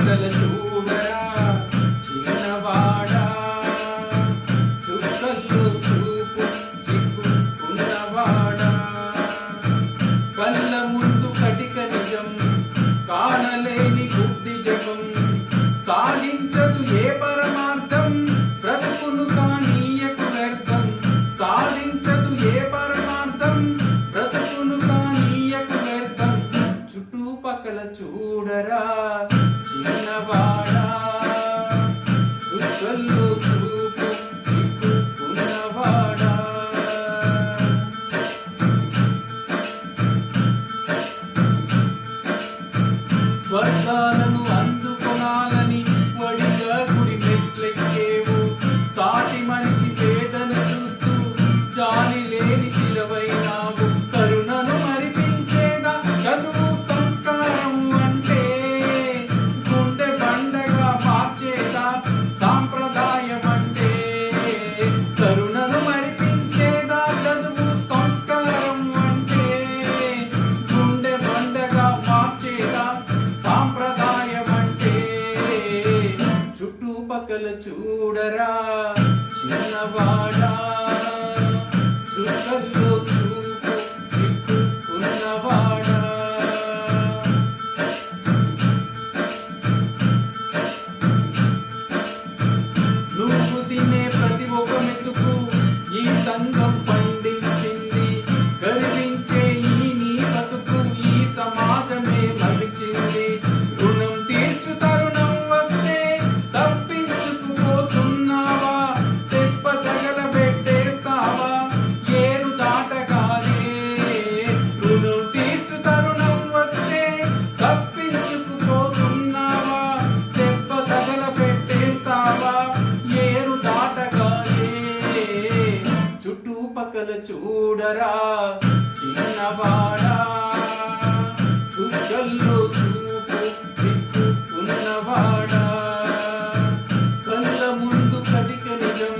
పక్కల చూడరా చిన్నవాడా, చుక్కల్లో చూపు చిక్కుకున్నవాడా. కళ్ళ ముందు కటిక నిజం, కానలేని బుద్ధి జపం, సాధించదు ఏ పరమార్థం, బ్రతుకును కానీయకు వ్యర్థం. సాధించదు ఏ పరమార్థం, బ్రతుకును కానీయకు వ్యర్థం. చుట్టుపక్కల చూడరా చిన్నవాడా, చుక్కల్లో చూపు చిక్కుకున్నవాడా. స్వర్గాలను అందుకొనాలని వడిగా గుడి మెట్లెక్కేవు. సాటి మనిషి వేదన చూస్తూ జాలి లేని శిలవైనావు. కరుణను మరిపించేదా చదువు సంస్కారం అంటే, గుండె బండగా మార్చేదా సాంప్రదాయం అంటే. కరుణను మరిపించేదా చదువు సంస్కారం అంటే, గుండె బండగా మార్చేదా సాంప్రదాయం అంటే. చుట్టుపక్కల చూడరా చిన్నవాడా, చుక్కల్లో చూపు చిక్కుకున్నవాడా. నువ్వు తినే ప్రతి ఒక్క మెతుకు ఈ సంఘం పండించింది. గర్వించే ఈ నీ బతుకు ఈ సమాజమే మలిచింది. రుణం తీర్చు తరుణం వస్తే తప్పించుకుపోతున్నావా, తెప్ప తగలబెట్టేస్తావా ఏరు దాటగానే. రుణం తీర్చు తరుణం వస్తే తప్పించుకుపోతున్నావా, తెప్ప తగలబెట్టేస్తావా ఏరు దాటగానే. చుట్టుపక్కల చూడరా చిన్నవాడా, చుక్కల్లో చూపు చిక్కుకున్నవాడా. కళ్ళ ముందు కటిక నిజం,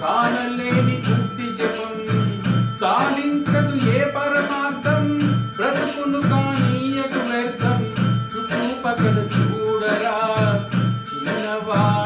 కానలేని బుద్ధి జపం, సాధించదు ఏ పరమార్థం, బ్రతుకును కానీయకు వ్యర్థం. చుట్టుపక్కల చూడరా చిన్నవాడా.